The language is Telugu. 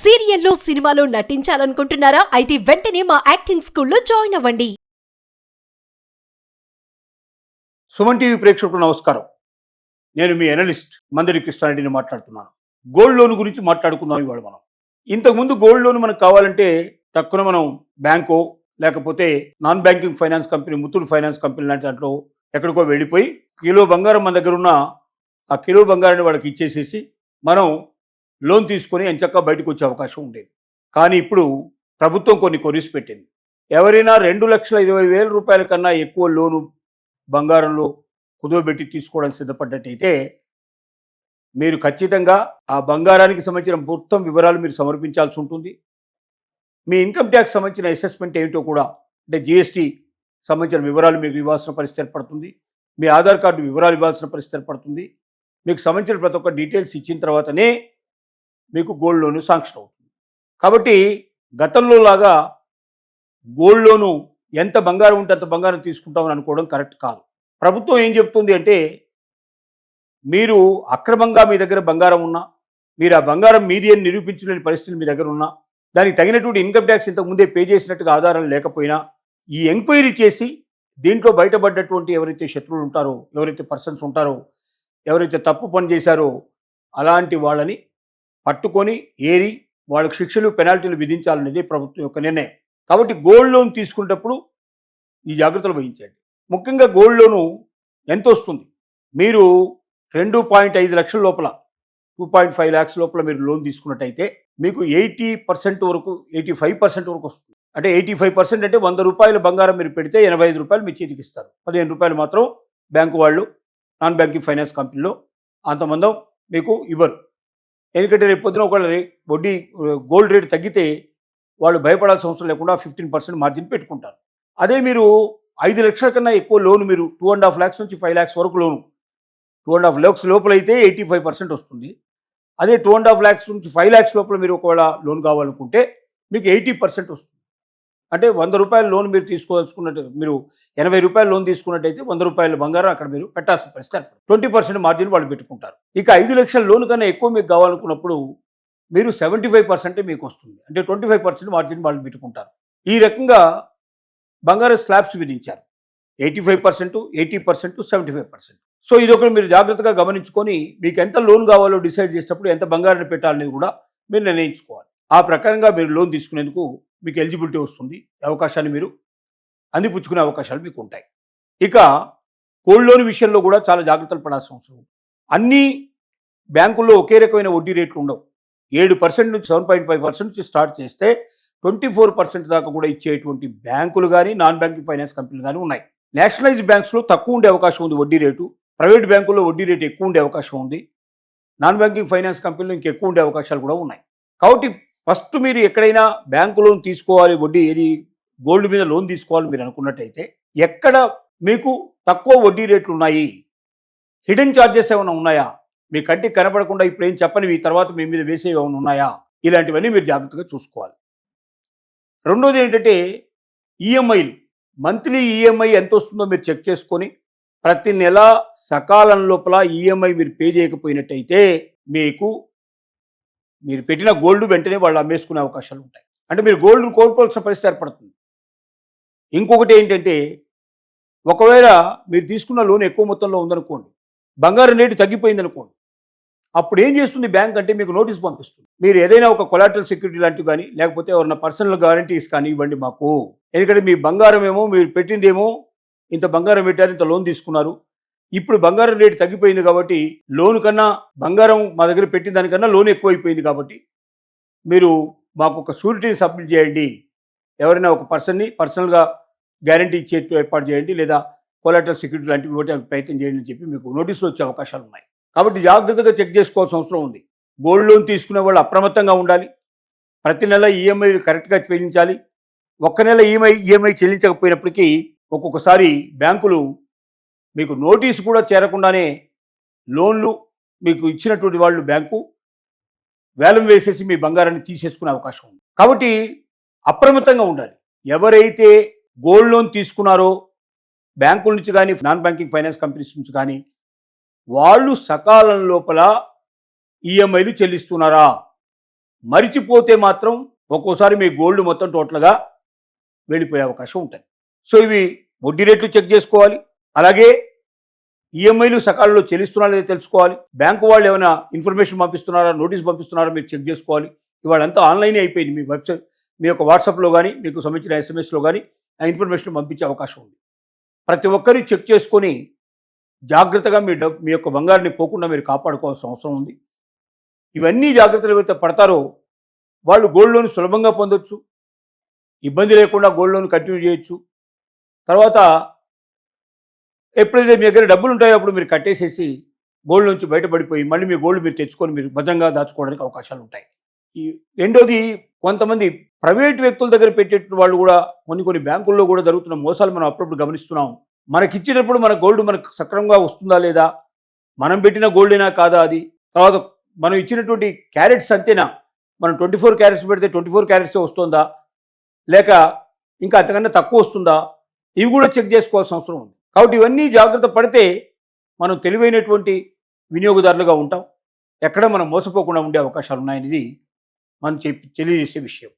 సీరియల్లో సినిమాలో నటించాలనుకుంటున్నారా? అయితే వెంటనే మా యాక్టింగ్ స్కూల్లో జాయిన్ అవ్వండి. సుమన్ టీవీ ప్రేక్షకులకు నమస్కారం. నేను మీ అనలిస్ట్ మందరి కృష్ణారెడ్డిని మాట్లాడుతున్నాను. గోల్డ్ లోన్ గురించి మాట్లాడుకుందాం ఇవాళ మనం. ఇంతకుముందు గోల్డ్ లోన్ మనకు కావాలంటే తక్కువ మనం బ్యాంకో లేకపోతే non banking finance company, Muthoot finance company లాంటి దాంట్లో ఎక్కడికో వెళ్ళిపోయి కిలో బంగారం మన దగ్గర ఉన్న ఆ కిలో బంగారాన్ని వాళ్ళకి ఇచ్చేసేసి మనం లోన్ తీసుకొని ఎంచక్కా బయటకు వచ్చే అవకాశం ఉండేది. కానీ ఇప్పుడు ప్రభుత్వం కొన్ని కొరీస్ పెట్టింది. ఎవరైనా 2,20,000 రూపాయల కన్నా ఎక్కువ లోను బంగారంలో కుదువబెట్టి తీసుకోవడానికి సిద్ధపడ్డట్టయితే మీరు ఖచ్చితంగా ఆ బంగారానికి సంబంధించిన మొత్తం వివరాలు మీరు సమర్పించాల్సి ఉంటుంది. మీ ఇన్కమ్ ట్యాక్స్ సంబంధించిన అసెస్మెంట్ ఏమిటో కూడా, అంటే జిఎస్టీ సంబంధించిన వివరాలు మీకు ఇవ్వాల్సిన పరిస్థితి ఏర్పడుతుంది. మీ ఆధార్ కార్డు వివరాలు ఇవ్వాల్సిన పరిస్థితి ఏర్పడుతుంది. మీకు సంబంధించిన ప్రతి ఒక్క డీటెయిల్స్ ఇచ్చిన తర్వాతనే మీకు గోల్డ్ లోను శాంక్షన్ అవుతుంది. కాబట్టి గతంలో లాగా గోల్డ్ లోను ఎంత బంగారం ఉంటే అంత బంగారం తీసుకుంటామని అనుకోవడం కరెక్ట్ కాదు. ప్రభుత్వం ఏం చెప్తుంది అంటే, మీరు అక్రమంగా మీ దగ్గర బంగారం ఉన్నా, మీరు ఆ బంగారం మీది అని నిరూపించలేని పరిస్థితులు మీ దగ్గర ఉన్నా, దానికి తగినటువంటి ఇన్కమ్ ట్యాక్స్ ఇంతకుముందే పే చేసినట్టుగా ఆధారాలు లేకపోయినా, ఈ ఎంక్వైరీ చేసి దీంట్లో బయటపడ్డటువంటి ఎవరైతే శత్రువులు ఉంటారో, ఎవరైతే పర్సన్స్ ఉంటారో, ఎవరైతే తప్పు పని చేశారో అలాంటి వాళ్ళని పట్టుకొని ఏరి వాళ్ళకి శిక్షలు, పెనాల్టీలు విధించాలనేది ప్రభుత్వం యొక్క నిర్ణయం. కాబట్టి గోల్డ్ లోన్ తీసుకునేటప్పుడు ఈ జాగ్రత్తలు వహించండి. ముఖ్యంగా గోల్డ్ లోను ఎంత వస్తుంది? మీరు 2.5 లక్షల లోపల, 2.5 lakhs లోపల మీరు లోన్ తీసుకున్నట్టయితే మీకు 80% వరకు, 85% వరకు వస్తుంది. అంటే 85% అంటే 100 రూపాయల బంగారం మీరు పెడితే 85 రూపాయలు మీ చేతికి ఇస్తారు. 15 రూపాయలు మాత్రం బ్యాంకు వాళ్ళు, నాన్ బ్యాంకింగ్ ఫైనాన్స్ కంపెనీలో అంతమందం మీకు ఇవ్వరు. ఎందుకంటే రేపు పొద్దున ఒకవేళ వడ్డీ గోల్డ్ రేట్ తగ్గితే వాళ్ళు భయపడాల్సిన అవసరం లేకుండా 15% మార్జిన్ పెట్టుకుంటారు. అదే మీరు 5 లక్షల కన్నా ఎక్కువ లోను, మీరు 2.5 lakhs నుంచి 5 lakhs వరకు లోను, 2.5 lakhs లోపల అయితే 85% వస్తుంది. అదే 2.5 lakhs నుంచి 5 lakhs లోపల మీరు ఒకవేళ లోన్ కావాలనుకుంటే మీకు 80% వస్తుంది. అంటే 100 రూపాయల లోన్ మీరు తీసుకోవాల్సుకున్నట్టు, మీరు 80 రూపాయల లోన్ తీసుకున్నట్టయితే 100 రూపాయల బంగారం అక్కడ మీరు పెట్టాల్సిన పరిస్థితి. 20% మార్జిన్ వాళ్ళు పెట్టుకుంటారు. ఇక 5 లక్షల లోన్ కన్నా ఎక్కువ మీకు కావాలనుకున్నప్పుడు మీరు 75% మీకు వస్తుంది. అంటే 25% మార్జిన్ వాళ్ళు పెట్టుకుంటారు. ఈ రకంగా బంగారం స్లాబ్స్ విధించారు. 85%, 80%, 75%. సో ఇదొకటి మీరు జాగ్రత్తగా గమనించుకొని మీకు ఎంత లోన్ కావాలో డిసైడ్ చేసేటప్పుడు ఎంత బంగారాన్ని పెట్టాలనేది కూడా మీరు నిర్ణయించుకోవాలి. ఆ ప్రకారంగా మీరు లోన్ తీసుకునేందుకు మీకు ఎలిజిబిలిటీ వస్తుంది. అవకాశాన్ని మీరు అందిపుచ్చుకునే అవకాశాలు మీకు ఉంటాయి. ఇక గోల్డ్ లోన్ విషయంలో కూడా చాలా జాగ్రత్తలు పడాల్సిన అవసరం ఉంది. అన్ని బ్యాంకుల్లో ఒకే రకమైన వడ్డీ రేట్లు ఉండవు. 7% నుంచి 7.5% నుంచి స్టార్ట్ చేస్తే 24% దాకా కూడా ఇచ్చేటువంటి బ్యాంకులు కానీ, నాన్ బ్యాంకింగ్ ఫైనాన్స్ కంపెనీలు కానీ ఉన్నాయి. నేషనలైజ్డ్ బ్యాంక్స్లో తక్కువ ఉండే అవకాశం ఉంది వడ్డీ రేటు. ప్రైవేట్ బ్యాంకుల్లో వడ్డీ రేటు ఎక్కువ ఉండే అవకాశం ఉంది. నాన్ బ్యాంకింగ్ ఫైనాన్స్ కంపెనీలో ఇంకెక్కువ ఉండే అవకాశాలు కూడా ఉన్నాయి. కాబట్టి ఫస్ట్ మీరు ఎక్కడైనా బ్యాంకు లోన్ తీసుకోవాలి, వడ్డీ ఏది గోల్డ్ మీద లోన్ తీసుకోవాలి మీరు అనుకున్నట్టయితే ఎక్కడ మీకు తక్కువ వడ్డీ రేట్లు ఉన్నాయి, హిడెన్ ఛార్జెస్ ఏమైనా ఉన్నాయా, మీ కంటికి కనపడకుండా ఇప్పుడు ఏం చెప్పనివి తర్వాత మీ మీద వేసేవి ఏమైనా ఉన్నాయా, ఇలాంటివన్నీ మీరు జాగ్రత్తగా చూసుకోవాలి. రెండోది ఏంటంటే ఈఎంఐలు, మంత్లీ ఈఎంఐ ఎంత వస్తుందో మీరు చెక్ చేసుకొని ప్రతి నెల సకాలం లోపల ఈఎంఐ మీరు పే చేయకపోయినట్టయితే మీరు పెట్టిన గోల్డ్ వెంటనే వాళ్ళు అమ్మేసుకునే అవకాశాలు ఉంటాయి. అంటే మీరు గోల్డ్ను కోల్పోవాల్సిన పరిస్థితి ఏర్పడుతుంది. ఇంకొకటి ఏంటంటే, ఒకవేళ మీరు తీసుకున్న లోన్ ఎక్కువ మొత్తంలో ఉందనుకోండి, బంగారం రేటు తగ్గిపోయింది అనుకోండి, అప్పుడు ఏం చేస్తుంది బ్యాంక్ అంటే మీకు నోటీస్ పంపిస్తుంది. మీరు ఏదైనా ఒక కొలాటరల్ సెక్యూరిటీ లాంటివి కానీ, లేకపోతే ఎవరైనా పర్సనల్ గ్యారంటీస్ కానీ ఇవ్వండి మాకు. ఎందుకంటే మీ బంగారం ఏమో, మీరు పెట్టిందేమో ఇంత బంగారం పెట్టారు, ఇంత లోన్ తీసుకున్నారు, ఇప్పుడు బంగారం రేటు తగ్గిపోయింది కాబట్టి లోన్ కన్నా బంగారం మా దగ్గర పెట్టిన దానికన్నా లోన్ ఎక్కువైపోయింది కాబట్టి మీరు మాకు ఒక షూరిటీని సబ్మిట్ చేయండి, ఎవరైనా ఒక పర్సన్ని పర్సనల్గా గ్యారంటీ ఇచ్చేట్టు ఏర్పాటు చేయండి, లేదా కొలాటరల్ సెక్యూరిటీ లాంటివి ఇవ్వడానికి ప్రయత్నం చేయండి అని చెప్పి మీకు నోటీసులు వచ్చే అవకాశాలు ఉన్నాయి. కాబట్టి జాగ్రత్తగా చెక్ చేసుకోవాల్సిన అవసరం ఉంది. గోల్డ్ లోన్ తీసుకునే వాళ్ళు అప్రమత్తంగా ఉండాలి. ప్రతి నెల ఈఎంఐ కరెక్ట్గా చెల్లించాలి. ఒక్క నెల ఈఎంఐ చెల్లించకపోయినప్పటికీ ఒక్కొక్కసారి బ్యాంకులు మీకు నోటీసు కూడా చేరకుండానే లోన్లు మీకు ఇచ్చినటువంటి వాళ్ళు బ్యాంకు వేలం వేసేసి మీ బంగారాన్ని తీసేసుకునే అవకాశం ఉంది. కాబట్టి అప్రమత్తంగా ఉండాలి. ఎవరైతే గోల్డ్ లోన్ తీసుకున్నారో బ్యాంకుల నుంచి కానీ, నాన్ బ్యాంకింగ్ ఫైనాన్స్ కంపెనీస్ నుంచి కానీ, వాళ్ళు సకాలం లోపల ఈఎంఐలు చెల్లిస్తున్నారా, మరిచిపోతే మాత్రం ఒక్కోసారి మీ గోల్డ్ మొత్తం టోటల్గా వెళ్ళిపోయే అవకాశం ఉంటుంది. సో ఇవి వడ్డీ రేట్లు చెక్ చేసుకోవాలి. అలాగే ఈఎంఐలు సకాలంలో చెల్లిస్తున్నారో లేదో తెలుసుకోవాలి. బ్యాంకు వాళ్ళు ఏమైనా ఇన్ఫర్మేషన్ పంపిస్తున్నారా, నోటీస్ పంపిస్తున్నారా మీరు చెక్ చేసుకోవాలి. ఇవాళంతా ఆన్లైనే అయిపోయింది. మీ వెబ్సైట్, మీ యొక్క వాట్సాప్లో కానీ మీకు సంబంధించిన ఎస్ఎంఎస్లో కానీ ఆ ఇన్ఫర్మేషన్ పంపించే అవకాశం ఉంది. ప్రతి ఒక్కరి చెక్ చేసుకొని జాగ్రత్తగా మీ యొక్క బంగారాన్ని పోకుండా మీరు కాపాడుకోవాల్సిన అవసరం ఉంది. ఇవన్నీ జాగ్రత్తలు ఎవరైతే పడతారో వాళ్ళు గోల్డ్ లోన్ సులభంగా పొందొచ్చు, ఇబ్బంది లేకుండా గోల్డ్ లోన్ కంటిన్యూ చేయొచ్చు. తర్వాత ఎప్పుడైతే మీ దగ్గర డబ్బులు ఉంటాయో అప్పుడు మీరు కట్టేసేసి గోల్డ్ నుంచి బయటపడిపోయి మళ్ళీ మీ గోల్డ్ మీరు తెచ్చుకొని మీరు భద్రంగా దాచుకోవడానికి అవకాశాలు ఉంటాయి. ఈ రెండోది, కొంతమంది ప్రైవేట్ వ్యక్తుల దగ్గర పెట్టేటువంటి వాళ్ళు కూడా కొన్ని బ్యాంకుల్లో కూడా జరుగుతున్న మోసాలు మనం అప్పుడప్పుడు గమనిస్తున్నాం. మనకి ఇచ్చినప్పుడు మన గోల్డ్ మనకు సక్రమంగా వస్తుందా లేదా, మనం పెట్టిన గోల్డేనా కాదా అది, తర్వాత మనం ఇచ్చినటువంటి క్యారెట్స్ అంతేనా, మనం 24 క్యారెట్స్ పెడితే 24 క్యారెట్సే వస్తుందా లేక ఇంకా అంతకన్నా తక్కువ వస్తుందా, ఇవి కూడా చెక్ చేసుకోవాల్సిన అవసరం ఉంది. కాబట్టి ఇవన్నీ జాగ్రత్త పడితే మనం తెలివైనటువంటి వినియోగదారులుగా ఉంటాం. ఎక్కడ మనం మోసపోకుండా ఉండే అవకాశాలు ఉన్నాయనేది మనం తెలియజేసే విషయం.